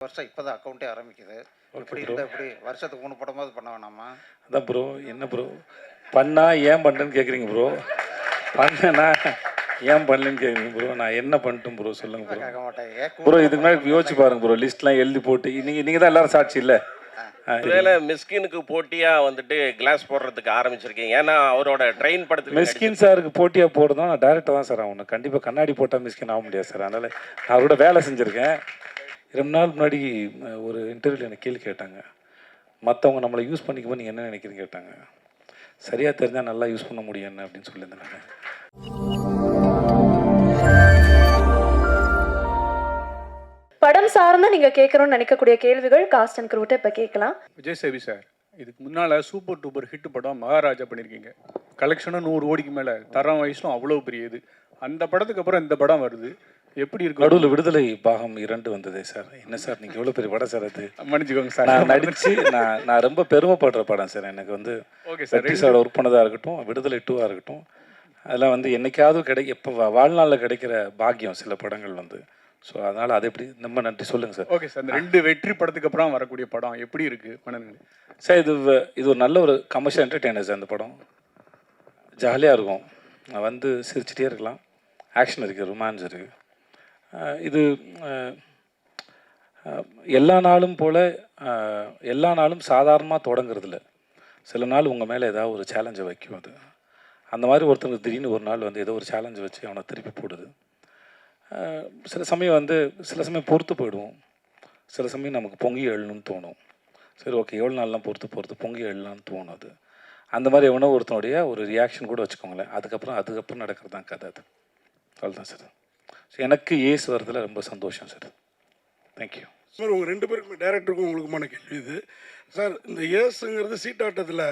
வருஷம் இப்போ தான் அக்கௌண்ட்டே ஆரம்பிக்குது. ஓகே இப்படி ப்ரோ. இருந்தால் எப்படி வருஷத்துக்கு 3 படமாவது பண்ண வேணாமா? அதான் ப்ரோ, என்ன ப்ரோ பண்ணா ஏன் பண்ணுறேன்னு கேட்குறீங்க ப்ரோ? பண்ணேன்னா ஏன் பண்ணலன்னு கேட்குறீங்க ப்ரோ? நான் என்ன பண்ணிட்டேன் ப்ரோ சொல்லுங்கள் கண்டிப்பாக ப்ரோ. கேட்க மாட்டேன். ஏன் ப்ரோ கூடுதலாக இதுக்கு படம் மேலே யோசிச்சு பண்ணல? பாருங்க ப்ரோ, லிஸ்ட்லாம் எழுதி போட்டு நீங்கள் தான் எல்லாரும் சாட்சி இல்லை. ஒருவேளை மிஸ்கினுக்கு போட்டியா வந்துட்டு கிளாஸ் போடுறதுக்கு ஆரம்பிச்சிருக்கீங்க. ஏன்னா அவரோட ட்ரெயின் படத்துல மிஸ்கின் சாருக்கு போட்டியாக போடுறதும் நான் டேரக்டர் தான் சார் ஆகணும். கண்டிப்பாக கண்ணாடி போட்டால் மிஸ்கின் ஆக முடியாது சார். அதனால் நான் அவரோட வேலை செஞ்சுருக்கேன். 2 நாள் முன்னாடி ஒரு இன்டர்வியூவில் எனக்கு கேள்வி கேட்டாங்க. மற்றவங்க நம்மளை யூஸ் பண்ணிக்கும்போது நீங்கள் என்ன நினைக்கிறீங்க கேட்டாங்க. சரியாக தெரிஞ்சால் நல்லா யூஸ் பண்ண முடியும் என்ன அப்படின்னு சொல்லியிருந்தேன் நான். படம் சார்ந்து நீங்க கேட்கணும்னு நினைக்கக்கூடிய கேள்விகள் காஸ்ட் அண்ட் க்ரூட்ட இப்ப கேட்கலாம். விஜய் சேவி சார், இதுக்கு முன்னால் சூப்பர் டூப்பர் ஹிட் படம் மகாராஜா பண்ணியிருக்கீங்க. கலெக்ஷனும் 100 கோடிக்கு மேலே, தரம் வயசும் அவ்வளோ பெரிய இது. அந்த படத்துக்கு அப்புறம் இந்த படம் வருது, எப்படி இருக்கு? நடுவில் விடுதலை பாகம் 2 வந்ததே சார். என்ன சார் நீங்கள் எவ்வளோ பெரிய படம் சார் அது? மன்னிச்சுக்கோங்க சார். நான் நடித்து நான் ரொம்ப பெருமைப்படுற படம் சார். எனக்கு வந்து ஓகே சார், வெற்றி சார் ஒர்க் பண்ணதாக இருக்கட்டும், விடுதலை 2 இருக்கட்டும், அதெல்லாம் வந்து என்னைக்காவது இப்போ வாழ்நாளில் கிடைக்கிற பாக்கியம் சில படங்கள் வந்து. ஸோ அதனால் அது எப்படி ரொம்ப நன்றி. சொல்லுங்கள் சார். ஓகே சார், இந்த 2 வெற்றி படத்துக்கு அப்புறம் வரக்கூடிய படம் எப்படி இருக்கு மனநிலை? சார் இது ஒரு நல்ல ஒரு கமர்ஷியல் என்டர்டெய்னர் சார். இந்த படம் ஜாலியாக இருக்கும், வந்து சிரிச்சிட்டே இருக்கலாம். ஆக்ஷன் இருக்குது, ரொமான்ஸ் இருக்குது. இது எல்லா நாளும் போல் எல்லா நாளும் சாதாரணமாக தொடங்குறதில்ல. சில நாள் உங்கள் மேலே ஏதாவது ஒரு சேலஞ்சை வைக்கும். அது அந்த மாதிரி ஒருத்தருக்கு திடீர்னு ஒரு நாள் வந்து ஏதோ ஒரு சேலஞ்சை வச்சு அவனை திருப்பி போடுது. சில சமயம் வந்து சில சமயம் பொறுத்து போயிடுவோம், சில சமயம் நமக்கு பொங்கி எழணும்னு தோணும். சரி ஓகே, எவ்வளோ நாள்லாம் பொறுத்து பொங்கி எழலான்னு தோணும். அது அந்த மாதிரி எவனோ ஒருத்தனுடைய ஒரு ரியாக்ஷன் கூட வச்சுக்கோங்களேன். அதுக்கப்புறம் நடக்கிறது தான் கதை. அது அவ்வளோதான் சார். ஸோ எனக்கு ஏஸ் வரதில் ரொம்ப சந்தோஷம் சார். Thank you sir. உங்கள் 2 பேருக்கும் டேரக்டருக்கும் உங்களுக்குமான கேள்வி இது சார். இந்த ஏஸுங்கிறது சீட்டாட்டத்தில்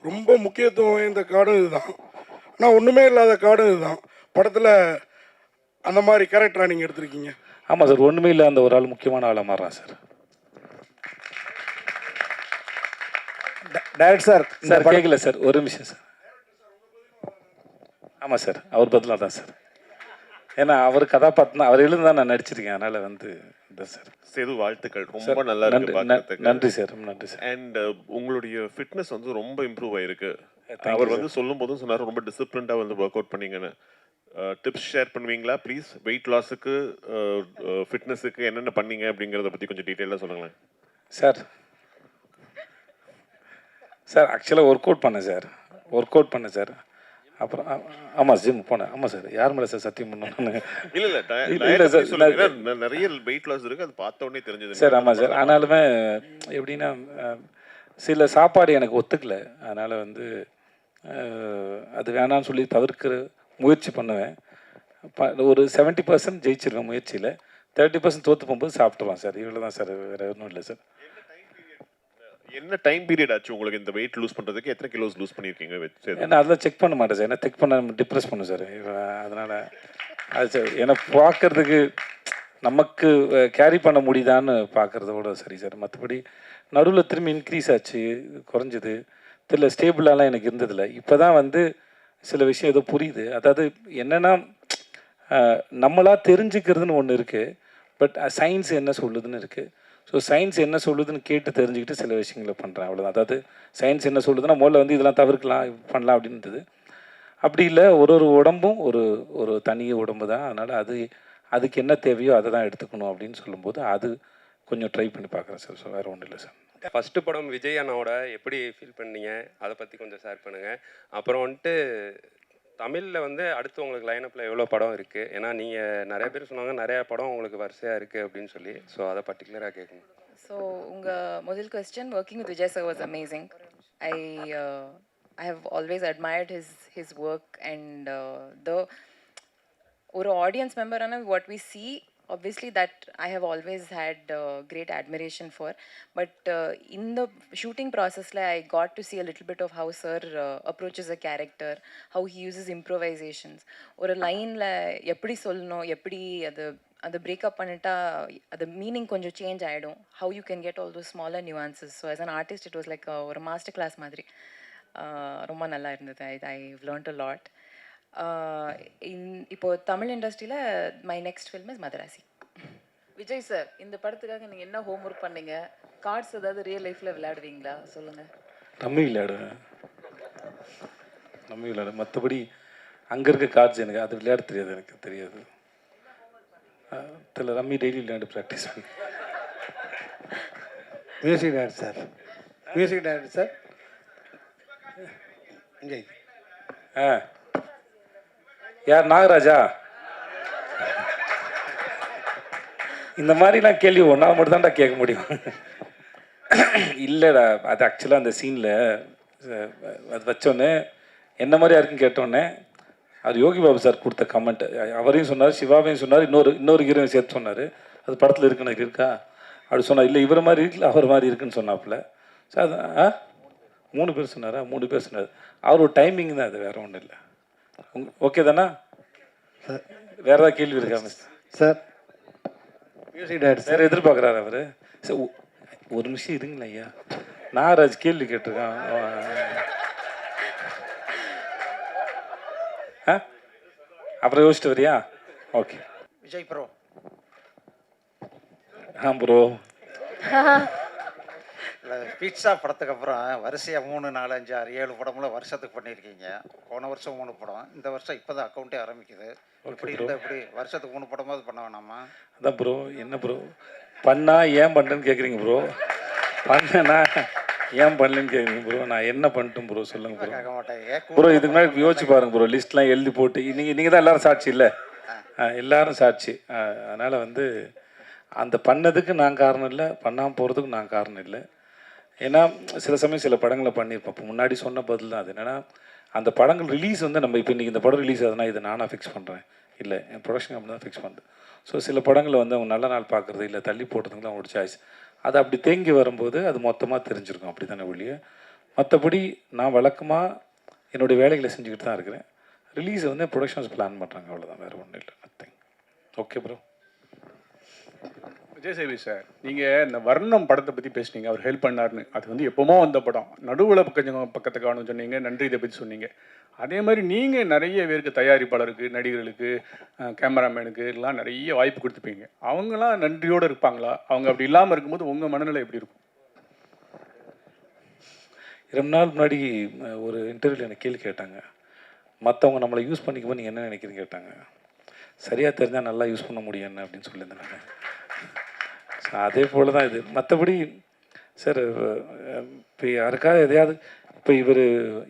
ரொம்ப முக்கியத்துவம் வாய்ந்த காடும் இதுதான், ஆனால் ஒன்றுமே இல்லாத காடும் இதுதான். படத்தில் அந்த மாதிரி கேரக்டராக நீங்கள் எடுத்திருக்கீங்க. ஆமாம் சார், ஒன்றுமே இல்லை, அந்த ஒரு ஆள் முக்கியமான ஆளாக மாறுறான் சார். டைரக்ட் சார் சார் கேட்கல சார், ஒரு நிமிஷம் சார். ஆமாம் சார், அவர் பதிலாக தான் சார். ஏன்னா அவர் கதாபாத்திரம் அவர் எழுந்து தான் நான் நடிச்சிருக்கேன். அதனால் வந்து இதான் சார். சேது, வாழ்த்துக்கள். ரொம்ப நல்லா இருக்கு பார்க்கிறதுக்கு. நன்றி சார், ரொம்ப நன்றி சார். அண்ட் உங்களுடைய ஃபிட்னஸ் வந்து ரொம்ப இம்ப்ரூவ் ஆயிருக்கு. அவர் வந்து சொல்லும் போதும் சொன்னார் ரொம்ப டிசிப்ளின்டாக வந்து ஒர்க் அவுட் பண்ணீங்கன்னு. டிப்ஸ் ஷேர் பண்ணுவீங்களா ப்ளீஸ்? வெயிட் லாஸுக்கு ஃபிட்னஸுக்கு என்னென்ன பண்ணீங்க அப்படிங்கிறத பற்றி கொஞ்சம் டீட்டெயிலாக சொல்லுங்களேன் சார். சார் ஆக்சுவலாக ஒர்க் அவுட் பண்ணேன் சார். அப்புறம் ஆமாம் ஜிம் போனேன். ஆமாம் சார், யார் மேலே சார் சத்தியம் பண்ணணும்? இல்லை சார், நிறைய வெயிட் லாஸ் இருக்குது, அது பார்த்த உடனே தெரிஞ்சது சார். ஆமாம் சார், ஆனாலுமே எப்படின்னா சில சாப்பாடு எனக்கு ஒத்துக்கலை. அதனால் வந்து அது வேணான்னு சொல்லி தவிர்க்கிற முயற்சி பண்ணுவேன். ஒரு 70% ஜெயிச்சிருவேன் முயற்சியில், 30% தோற்று போகும்போது சாப்பிட்டுருவான் சார். இவ்வளோ தான் சார், வேறு ஒன்றும் இல்லை சார். என்ன டைம் பீரியட் ஆச்சு உங்களுக்கு இந்த வெயிட் லூஸ் பண்ணுறதுக்கு? எத்தனை கிலோஸ் லூஸ் பண்ணியிருக்கீங்க? ஏன்னா அதெல்லாம் செக் பண்ண மாட்டேன் சார். ஏன்னா செக் பண்ண டிப்ரெஸ் பண்ணும் சார். அதனால் அது சார் ஏன்னா பார்க்குறதுக்கு நமக்கு கேரி பண்ண முடியுதான்னு பார்க்குறதோட சரி சார். மற்றபடி நடுவில் திரும்பி இன்க்ரீஸ் ஆச்சு, குறைஞ்சிது தெரியல, ஸ்டேபிளாலாம் எனக்கு இருந்ததில்லை. இப்போ தான் வந்து சில விஷயம் ஏதோ புரியுது. அதாவது என்னென்னா நம்மளாக தெரிஞ்சுக்கிறதுன்னு ஒன்று இருக்குது, பட் சயின்ஸ் என்ன சொல்லுதுன்னு இருக்குது. ஸோ சயின்ஸ் என்ன சொல்லுதுன்னு கேட்டு தெரிஞ்சுக்கிட்டு சில விஷயங்களை பண்ணுறேன், அவ்வளோதான். அதாவது சயின்ஸ் என்ன சொல்லுதுன்னா முதல்ல வந்து இதெல்லாம் தவிர்க்கலாம், பண்ணலாம் அப்படின்றது. அப்படி இல்லை, ஒரு உடம்பும் ஒரு தனி உடம்பு தான். அதனால் அதுக்கு என்ன தேவையோ அதை தான் எடுத்துக்கணும் அப்படின்னு சொல்லும்போது அது கொஞ்சம் ட்ரை பண்ணி பார்க்குறேன் சார். ஸோ வேறு ஒன்றும் இல்லை சார். ஃபஸ்ட்டு படம் விஜய் அண்ணாவோட எப்படி ஃபீல் பண்ணீங்க, அதை பற்றி கொஞ்சம் ஷேர் பண்ணுங்கள். அப்புறம் வந்துட்டு தமிழில் வந்து அடுத்து உங்களுக்கு லைனப்பில் எவ்வளோ படம் இருக்குது? ஏன்னா நீங்கள் நிறைய பேர் சொன்னாங்க நிறையா படம் உங்களுக்கு வரிசையாக இருக்குது அப்படின்னு சொல்லி. ஸோ அதை பர்டிகுலராக கேட்கணும். ஸோ உங்கள் முதல் question, working with Vijay sir was amazing. I have always admired his work and ஒரு ஆடியன்ஸ் மெம்பரான what we see, obviously that I have always had great admiration for, but in the shooting process I got to see a little bit of how sir approaches a character, how he uses improvisations. Or a line la eppadi solno, eppadi adu break up பண்ணிட்டா அது meaning கொஞ்சம் change ஆகிடும். How you can get all those smaller nuances. So as an artist it was like ஒரு master class மாதிரி. ரொம்ப நல்லா இருந்தது. I've learned a lot. இப்போ தமிழ் இண்டஸ்ட்ரியில் my next film is Madrasi. Vijay sir, இந்த படத்துக்காக நீங்க என்ன ஹோம்ஒர்க் பண்ணீங்க? கார்ட்ஸ் ஏதாவது ரியல் லைஃப்ல விளையாடுவீங்களா? சொல்லுங்க. ரம்மி விளையாடுவேன், ரம்மி விளையாடுவேன். மற்றபடி அங்கே இருக்க கார்ட்ஸ் எனக்கு அது விளையாட தெரியாது, எனக்கு தெரியாது. தெரியல, ரம்மி டெய்லி விளையாண்டு ப்ராக்டிஸ் பண்ணி. Music director sir, music director sir Vijay. யார்? நாகராஜா? இந்த மாதிரிலாம் கேள்வி ஒன்றால் மட்டும் தான்டா கேட்க முடியும். இல்லைடா, அது ஆக்சுவலாக அந்த சீனில் அது வச்சோன்னே என்ன மாதிரியா இருக்குன்னு கேட்டோன்னே அது யோகி பாபு சார் கொடுத்த கமெண்ட். அவரையும் சொன்னார், சிவாவையும் சொன்னார், இன்னொரு ஹீரோவையும் சேர்த்து சொன்னார். அது படத்தில் இருக்குன்னு இருக்கா அப்படி சொன்னார். இல்லை இவரை மாதிரி இருக்குல்ல அவர் மாதிரி இருக்குன்னு சொன்னாப்புல. சார் அது 3 பேர் சொன்னாரா? 3 பேர் சொன்னார். அவர் ஒரு டைமிங் தான், அது வேறு ஒன்றும் இல்லை. ஓகே தானா? சார் வேறு ஏதாவது கேள்வி இருக்கா மிஸ்டர்? சார் மியூசிக் டைரக்டர் வேறு எதிர்பார்க்குறாரு அவர். சார் ஒரு நிமிஷம் இருங்களேன் ஐயா, நாகராஜ் கேள்வி கேட்டிருக்கான். அப்புறம் யோசிச்சுட்டு வரியா? Okay Vijay bro. ப்ரோ. இல்லை, பீட்சா படத்துக்கு அப்புறம் வரிசையாக 3, 4, 5, 6, 7 படம்லாம் வருஷத்துக்கு பண்ணியிருக்கீங்க. போன வருஷம் 3 படம், இந்த வருஷம் இப்போ தான் அக்கௌண்ட்டே ஆரம்பிக்குது. இப்படி இருந்தால் எப்படி வருஷத்துக்கு 3 படமாவது பண்ண வேணாமா? அதான் ப்ரோ, என்ன ப்ரோ பண்ணா ஏன் பண்ணுறேன்னு கேட்குறீங்க ப்ரோ? பண்ணனா ஏன் பண்ணலன்னு கேட்குறீங்க ப்ரோ? நான் என்ன பண்ணிட்டேன் ப்ரோ சொல்லுங்கள் ப்ரோ. கேட்க மாட்டேங்க ப்ரோ இதுக்கு முன்னாடி யோசிச்சு பாருங்க ப்ரோ, லிஸ்ட்லாம் எழுதி போட்டு நீங்கள் தான் எல்லாரும் சாட்சி இல்லை, எல்லாரும் சாட்சி. அதனால் வந்து அந்த பண்ணதுக்கு நான் காரணம் இல்லை, பண்ணாமல் போகிறதுக்கு நான் காரணம் இல்லை. ஏன்னா சில சமயம் சில படங்களை பண்ணியிருப்போம். இப்போ முன்னாடி சொன்ன பதில் தான் அது. என்னென்னா அந்த படங்கள் ரிலீஸ் வந்து நம்ம இப்போ இன்றைக்கி இந்த படம் ரிலீஸ் ஆகுதுன்னா இதை நானாக ஃபிக்ஸ் பண்ணுறேன், இல்லை என் ப்ரொடக்ஷன் கம்பெனி தான் ஃபிக்ஸ் பண்ணுது. ஸோ சில படங்களை வந்து அவங்க நல்ல நாள் பார்க்குறது இல்லை தள்ளி போடுறதுக்கு அவங்களோட சாய்ஸ். அது அப்படி தேங்கி வரும்போது அது மொத்தமாக தெரிஞ்சிருக்கும், அப்படி தானே ஒழிய. மற்றபடி நான் வழக்கமாக என்னுடைய வேலைகளை செஞ்சுக்கிட்டு தான் இருக்கிறேன். ரிலீஸை வந்து ப்ரொடக்ஷன்ஸ் பிளான் பண்ணுறாங்க, அவ்வளோதான், வேறு ஒன்றும் இல்லை, நத்திங். Okay bro. விஜய் சேவி சார், நீங்கள் இந்த வர்ணம் படத்தை பற்றி பேசுனீங்க, அவர் ஹெல்ப் பண்ணார்னு. அது வந்து எப்போமோ வந்த படம், நடுவில் கொஞ்சம் பக்கத்தை காணும் சொன்னீங்க, நன்றி இதை பற்றி சொன்னீங்க. அதே மாதிரி நீங்கள் நிறைய பேருக்கு, தயாரிப்பாளருக்கு, நடிகர்களுக்கு, கேமராமேனுக்கு எல்லாம் நிறைய வாய்ப்பு கொடுத்துப்பீங்க. அவங்களாம் நன்றியோடு இருப்பாங்களா? அவங்க அப்படி இல்லாமல் இருக்கும்போது உங்கள் மனநிலை எப்படி இருக்கும்? 2 நாள் முன்னாடி ஒரு இன்டர்வியூவில் எனக்கு கேள்வி கேட்டாங்க, மற்றவங்க நம்மளை யூஸ் பண்ணிக்கும்போது நீங்கள் என்ன நினைக்கிறீங்க கேட்டாங்க. சரியாக தெரிஞ்சால் நல்லா யூஸ் பண்ண முடியும் என்ன அப்படின்னு சொல்லியிருந்தேன். ஸோ அதே போல் தான் இது. மற்றபடி சார் இப்போ யாருக்காவது எதையாவது இப்போ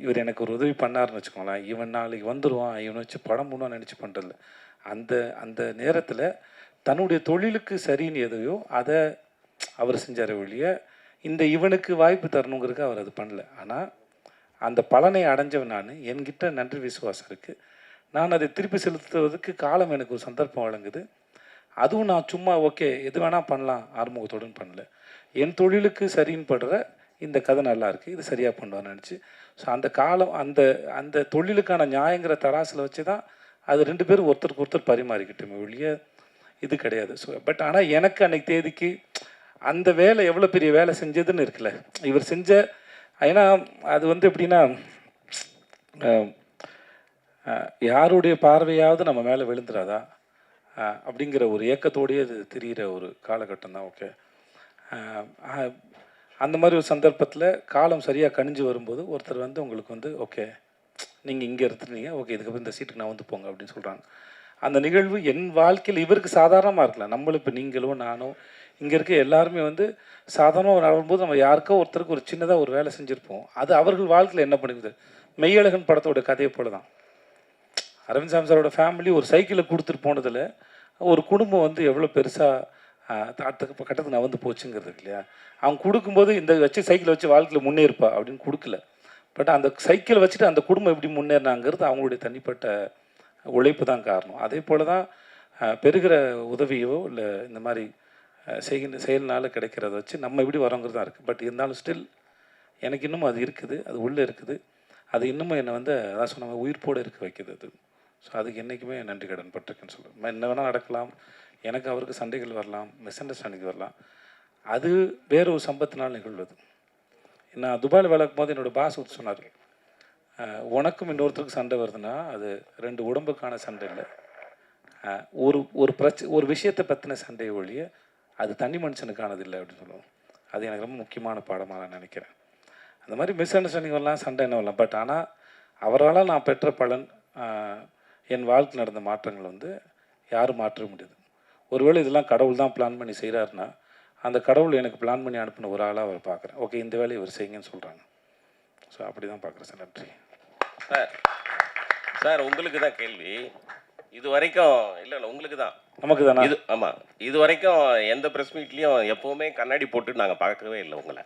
இவர் எனக்கு ஒரு உதவி பண்ணாருன்னு வச்சுக்கோங்களேன், இவன் நாளைக்கு வந்துடுவான், இவனை வச்சு படம் பண்ணுவான்னு நினச்சி பண்ணுறதில்ல. அந்த நேரத்தில் தன்னுடைய தொழிலுக்கு சரின்னு எதையோ அதை அவர் செஞ்சார் ஒழிய இவனுக்கு வாய்ப்பு தரணுங்கிறதுக்கு அவர் அது பண்ணல. ஆனால் அந்த பலனை அடைஞ்சவன் நான், என்கிட்ட நன்றி விசுவாசம் இருக்குது. நான் அதை திருப்பி செலுத்துவதற்கு காலம் எனக்கு ஒரு சந்தர்ப்பம் வழங்குது. அதுவும் நான் சும்மா ஓகே எது வேணால் பண்ணலாம் ஆறுமுகத்தோடுன்னு பண்ணல. என் தொழிலுக்கு சரின்னு படுற இந்த கதை நல்லா இருக்குது, இது சரியாக பண்ணுவான்னு நினச்சி. ஸோ அந்த காலம் அந்த தொழிலுக்கான நியாயங்கிற தராசில் வச்சு தான் அது 2 பேரும் ஒருத்தருக்கு ஒருத்தர் பரிமாறிக்கிட்டோமே ஒழிய இது கிடையாது. ஸோ பட் ஆனால் எனக்கு அன்றைக்கி தேதிக்கு அந்த வேலை எவ்வளோ பெரிய வேலை செஞ்சதுன்னு இருக்குல்ல இவர் செஞ்ச. ஏன்னா அது வந்து எப்படின்னா யாருடைய பார்வையாவது நம்ம மேலே விழுந்துடாதா அப்படிங்கிற ஒரு ஏக்கத்தோடையே அது தெரிகிற ஒரு காலகட்டம் தான். ஓகே, அந்த மாதிரி ஒரு சந்தர்ப்பத்தில் காலம் சரியாக கணிஞ்சு வரும்போது ஒருத்தர் வந்து உங்களுக்கு வந்து ஓகே நீங்கள் இங்கே இருந்துருந்தீங்க, ஓகே இதுக்கப்புறம் இந்த சீட்டுக்கு நான் வந்து போங்க அப்படின்னு சொல்கிறாங்க. அந்த நிகழ்வு என் வாழ்க்கையில் இவருக்கு சாதாரணமாக இருக்கலாம். நம்மளும் இப்போ நீங்களோ நானோ இங்கே இருக்க எல்லாருமே வந்து சாதாரணமாக நடக்கும்போது நம்ம யாருக்கோ ஒருத்தருக்கு ஒரு சின்னதாக ஒரு வேலை செஞ்சுருப்போம். அது அவர்கள் வாழ்க்கையில் என்ன பண்ணுது? மெய்யழகன் படத்தோட கதையை போல தான். அரவிந்த் சாமி சாரோட ஃபேமிலி ஒரு சைக்கிளை கொடுத்துட்டு போனதில் ஒரு குடும்பம் வந்து எவ்வளோ பெருசாக அடுத்த கட்டத்துக்கு நான் வந்து போச்சுங்கிறது இல்லையா. அவங்க கொடுக்கும்போது இந்த சைக்கிளை வச்சு வாழ்க்கையில் முன்னேறுப்பா அப்படின்னு கொடுக்கல. பட் அந்த சைக்கிளை வச்சுட்டு அந்த குடும்பம் எப்படி முன்னேறினாங்கிறது அவங்களுடைய தனிப்பட்ட உழைப்பு தான் காரணம். அதே போல் தான் பெறுகிற உதவியோ இல்லை இந்த மாதிரி செயல்னால கிடைக்கிறத வச்சு நம்ம எப்படி வரோங்கிறது தான் இருக்குது. பட் இருந்தாலும் ஸ்டில் எனக்கு இன்னமும் அது இருக்குது, அது உள்ளே இருக்குது. அது இன்னமும் என்னை வந்து அதான் சொன்ன உயிர்ப்போடு இருக்க வைக்குது அது. ஸோ அதுக்கு என்றைக்குமே நன்றி கடன் பட்டிருக்குன்னு சொல்லுவேன். என்ன வேணால் நடக்கலாம், எனக்கு அவருக்கு சண்டைகள் வரலாம், மிஸ் அண்டர்ஸ்டாண்டிங் வரலாம், அது வேறு ஒரு சம்பத்தினால் நிகழ்வது. நான் துபாயில் வேலை போது என்னோடய பாஸ் சொன்னார், உனக்கும் இன்னொருத்தருக்கு சண்டை வருதுன்னா அது 2 உடம்புக்கான சண்டை இல்லை, ஒரு விஷயத்தை பற்றின சண்டையை ஒழிய அது தனி மனுஷனுக்கானது இல்லை அப்படின்னு சொல்லுவோம். அது எனக்கு ரொம்ப முக்கியமான பாடமாக நான் நினைக்கிறேன். அந்த மாதிரி மிஸ் அண்டர்ஸ்டாண்டிங் வரலாம், சண்டை என்ன வரலாம். பட் ஆனால் அவரால் நான் பெற்ற பலன், என் வாழ்க்கை நடந்த மாற்றங்கள் வந்து யாரும் மாற்ற முடியாது. ஒருவேளை இதெல்லாம் கடவுள் தான் பிளான் பண்ணி செய்கிறாருன்னா அந்த கடவுள் எனக்கு பிளான் பண்ணி அனுப்பின ஒரு ஆளாக அவர் பார்க்குறேன். ஓகே, இந்த வேலையை இவர் செய்யுங்கன்னு சொல்கிறாங்க. ஸோ அப்படி தான் பார்க்குறேன் சார். நன்றி சார். உங்களுக்கு தான் கேள்வி. இது வரைக்கும் இல்லை உங்களுக்கு தான், நமக்கு தானே இது. ஆமாம், இது வரைக்கும் எந்த ப்ரெஸ் மீட்லேயும் எப்போவுமே கண்ணாடி போட்டு நாங்கள் பார்க்கவே இல்லை உங்களை.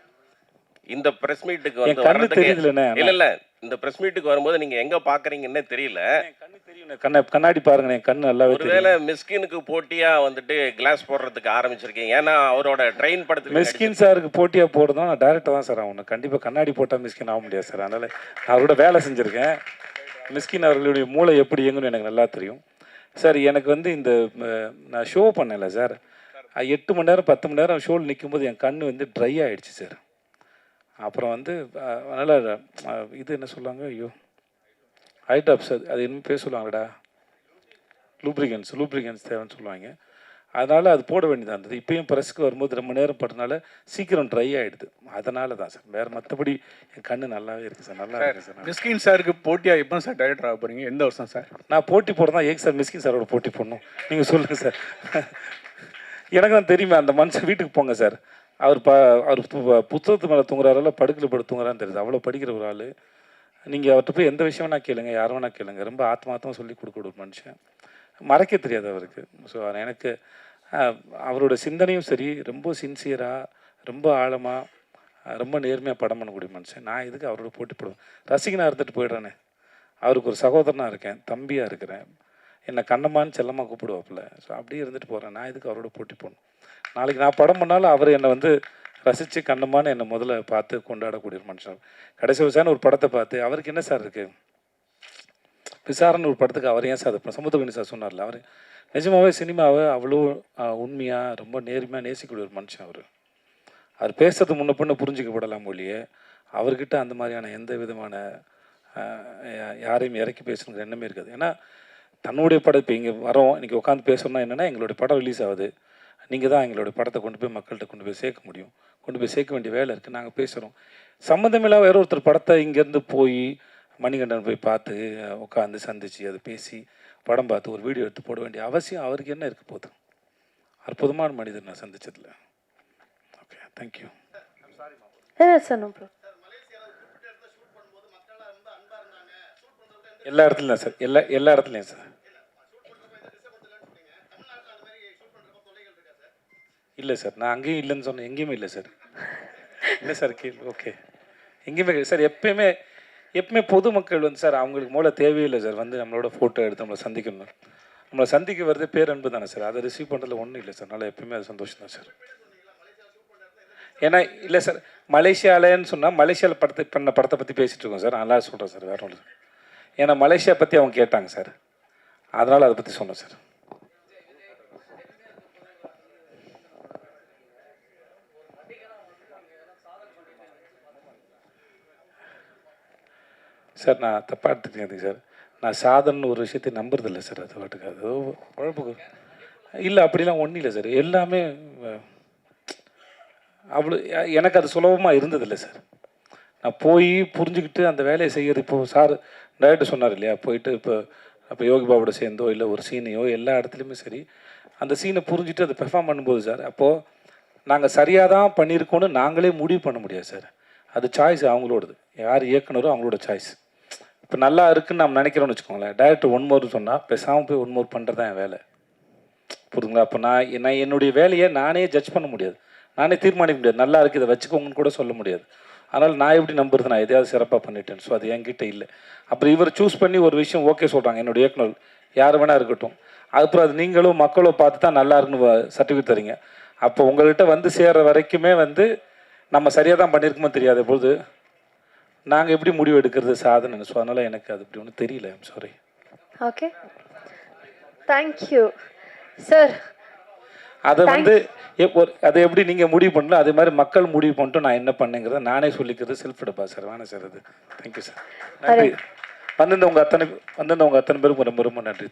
இந்த ப்ரெஸ் மீட்டுக்கு வந்து வர்றதுக்கு இல்லை இந்த ப்ரெஸ் மீட்டுக்கு வரும்போது நீங்கள் எங்கே பார்க்குறீங்கன்னே தெரியல. கண்ணு தெரியும், கண்ணாடி பாருங்க, என் கண்ணு நல்லாவே தெரியும். ஒருவேளை மிஸ்கினுக்கு போட்டியாக வந்துட்டு கிளாஸ் போடுறதுக்கு ஆரம்பிச்சிருக்கீங்க. ஏன்னா அவரோட ட்ரெயின் படத்துக்கு மிஸ்கின் சாருக்கு போட்டியாக போடுறதும் நான் டேரக்டாக தான் சார் ஆகணும். கண்டிப்பாக கண்ணாடி போட்டால் மிஸ்கின் ஆக முடியாது சார். அதனால் நான் அவரோட வேலை செஞ்சுருக்கேன். மிஸ்கின் அவர்களுடைய மூளை எப்படி இயங்குன்னு எனக்கு நல்லா தெரியும் சார். எனக்கு வந்து இந்த நான் ஷோ பண்ணல சார், 8 மணி நேரம் 10 மணி நேரம் ஷோவில் நிற்கும்போது என் கண் வந்து ட்ரை ஆகிடுச்சு சார். அப்புறம் வந்து அதனால் இது என்ன சொல்லுவாங்க, ஐயோ ஹைட்ராப்ஸ், அது என்ன பேர் சொல்லுவாங்கடா, லூப்ரிகன்ஸ் தேவைன்னு சொல்லுவாங்க. அதனால் அது போட வேண்டியதாக இருந்தது. இப்போயும் ப்ரெஸ்க்கு வரும்போது ரொம்ப நேரம் படுறதுனால சீக்கிரம் ட்ரை ஆகிடுது. அதனால தான் சார், வேறு மற்றபடி என் கண்ணு நல்லாவே இருக்குது சார். நல்லா இருக்குது சார். மிஸ்கின் சாருக்கு போட்டியாக எப்போ சார் டைரக்டர் ஆக போகிறீங்க? எந்த வருஷம் சார்? நான் போட்டி போடுறதா ஏங்க சார் மிஸ்கின் சாரோட போட்டி போடணும்? நீங்கள் சொல்லுங்கள் சார். எனக்கு தான் தெரியுமே, அந்த மனுஷன் வீட்டுக்கு போங்க சார். அவர் புத்தகத்து மேலே தூங்குறாருல, படுக்கையில் படுத்து தூங்குறான்னு தெரியுது. அவ்வளோ படிக்கிற ஒரு ஆள். நீங்கள் அவர்கிட்ட போய் எந்த விஷயம் வேணா கேளுங்க, யார் வேணா கேளுங்க. ரொம்ப ஆத்மார்த்தமாக சொல்லி கொடுக்க ஒரு மனுஷன், மறைக்க தெரியாது அவருக்கு. ஸோ எனக்கு அவரோட சிந்தனையும் சரி, ரொம்ப சின்சியராக, ரொம்ப ஆழமாக, ரொம்ப நேர்மையாக படம் பண்ணக்கூடிய மனுஷன். நான் இதுக்கு அவரோட போட்டி போடுவேன். ரசிகனாக இருந்துட்டு போயிடுறேனே, அவருக்கு ஒரு சகோதரனாக இருக்கேன், தம்பியாக இருக்கிறேன், என்னை கண்ணம்மான்னு செல்லமாக கூப்பிடுவாப்புல. ஸோ அப்படியே இருந்துட்டு போகிறேன். நான் இதுக்கு அவரோட போட்டி போடணும்? நாளைக்கு நான் படம் பண்ணாலும் அவர் என்னை வந்து ரசித்து கண்ணம்மான்னு என்னை முதல்ல பார்த்து கொண்டாடக்கூடிய ஒரு மனுஷன். கடைசி விசாரணை ஒரு படத்தை பார்த்து அவருக்கு என்ன சார் இருக்குது, விசாரணை ஒரு படத்துக்கு அவர் ஏன் சார் அது சமுத்திரகனி சார் சொன்னார்ல, அவர் நிஜமாகவே சினிமாவை அவ்வளோ உண்மையாக ரொம்ப நேர்மையாக நேசிக்கக்கூடிய ஒரு மனுஷன். அவர் பேசுறது முன்ன பின்ன புரிஞ்சிக்கப்படலாம் ஒழிய அவர்கிட்ட அந்த மாதிரியான எந்த விதமான யாரையும் இறக்கி பேசணுங்கிற எண்ணமே இருக்காது. ஏன்னா தன்னுடைய படம் இப்போ இங்கே வரோம், இன்றைக்கி உட்காந்து பேசணும்னா என்னென்னா, எங்களுடைய படம் ரிலீஸ் ஆகுது, நீங்கள் தான் எங்களுடைய படத்தை கொண்டு போய் மக்கள்கிட்ட கொண்டு போய் சேர்க்க முடியும். கொண்டு போய் சேர்க்க வேண்டிய வேலை இருக்குது. நாங்கள் பேசுகிறோம். சம்மந்தமில்லாத வேற ஒருத்தர் படத்தை இங்கேருந்து போய் மணிகண்டன் போய் பார்த்து உட்காந்து சந்தித்து அதை பேசி படம் பார்த்து ஒரு வீடியோ எடுத்து போட வேண்டிய அவசியம் அவருக்கு என்ன இருக்க போகுது? அற்புதமான மனிதர் நான் சந்திச்சதில்லை. Okay, thank you sir. No problem. எல்லா இடத்துலையும் சார், எல்லா இடத்துலையும் சார். இல்லை சார், நான் அங்கேயும் இல்லைன்னு சொன்னேன், எங்கேயுமே இல்லை சார். இல்லை சார், கேள்வி ஓகே, எங்கேயுமே சார். எப்பவுமே பொதுமக்கள் வந்து சார் அவங்களுக்கு மூல தேவையில்லை சார், வந்து நம்மளோட ஃபோட்டோ எடுத்து நம்மளை சந்திக்கணும். நம்மளை சந்திக்க வருது பேரன்பு தானே சார். அதை ரிசீவ் பண்ணுறதுல ஒன்றும் இல்லை சார். அதனால் எப்பவுமே அது சந்தோஷம் தான் சார். ஏன்னா இல்லை சார், மலேசியாவிலன்னு சொன்னால் மலேசியாவில் படத்தை பற்றி பேசிகிட்டு இருக்கோம் சார். நல்லா சொல்கிறேன் சார், வேறு ஒன்று. ஏன்னா மலேசியா பற்றி அவங்க கேட்டாங்க சார், அதனால் அதை பற்றி சொன்னேன் சார். சார் நான் தப்பாக எடுத்துக்கிறேன் சார். நான் சாதனை ஒரு விஷயத்தை நம்புறதில்லை சார். அது வாட்டுக்கு அது குழப்புக்கு இல்லை, அப்படிலாம் ஒன்றும் இல்லை சார். எல்லாமே அவ்வளோ எனக்கு அது சுலபமாக இருந்ததில்லை சார். நான் போய் புரிஞ்சுக்கிட்டு அந்த வேலையை செய்கிறது. இப்போது சார் டைரக்டர் சொன்னார் இல்லையா, போயிட்டு இப்போ யோகி பாபோட சேர்ந்தோ இல்லை ஒரு சீனையோ எல்லா இடத்துலையுமே சரி, அந்த சீனை புரிஞ்சுட்டு அதை பெர்ஃபார்ம் பண்ணும்போது சார், அப்போது நாங்கள் சரியாக தான் பண்ணியிருக்கோன்னு நாங்களே முடிவு பண்ண முடியாது சார். அது சாய்ஸ் அவங்களோடது. யார் இயக்குனரோ அவங்களோட சாய்ஸ். இப்போ நல்லா இருக்குன்னு நம்ம நினைக்கிறோன்னு வச்சுக்கோங்களேன், டைரக்டர் ஒன் மோர் சொன்னால் பேசாமல் போய் ஒன் மோர் பண்ணுறது தான் என் வேலை. புரியுதுங்களா? அப்போ நான் என்னுடைய வேலையை நானே ஜட்ஜ் பண்ண முடியாது, நானே தீர்மானிக்க முடியாது. நல்லா இருக்குது இதை வச்சுக்கோங்கன்னு கூட சொல்ல முடியாது. அதனால் நான் எப்படி நம்புறது, நான் எதையாவது சிறப்பாக பண்ணிட்டேன். ஸோ அது என்கிட்ட இல்லை. அப்புறம் இவர் சூஸ் பண்ணி ஒரு விஷயம் ஓகே சொல்கிறாங்க, என்னுடைய இயக்குனர் யார் வேணா இருக்கட்டும், அதுக்கப்புறம் அது நீங்களோ மக்களோ பார்த்து தான் நல்லா இருக்குன்னு சர்டிஃபிகேட் தரீங்க. அப்போ உங்கள்கிட்ட வந்து சேர்கிற வரைக்குமே வந்து நம்ம சரியாக தான் பண்ணியிருக்குமோ தெரியாத பொழுது நாங்கள் எப்படி முடிவு எடுக்கிறது சாதனை. ஸோ அதனால் எனக்கு அது இப்படி ஒன்றும் தெரியல. I'm sorry. Okay, thank you sir. அதை வந்து அதை எப்படி நீங்கள் முடிவு பண்ணல, அதே மாதிரி மக்கள் முடிவு பண்ணிட்டு நான் என்ன பண்ணேங்கிறத நானே சொல்லிக்கிறது செல்ஃப் டப்பா சார். வேணாம் சார் அது. Thank you sir. நன்றி. வந்திருந்தவங்க அத்தனை பேருக்கும் ரொம்ப ரொம்ப நன்றி.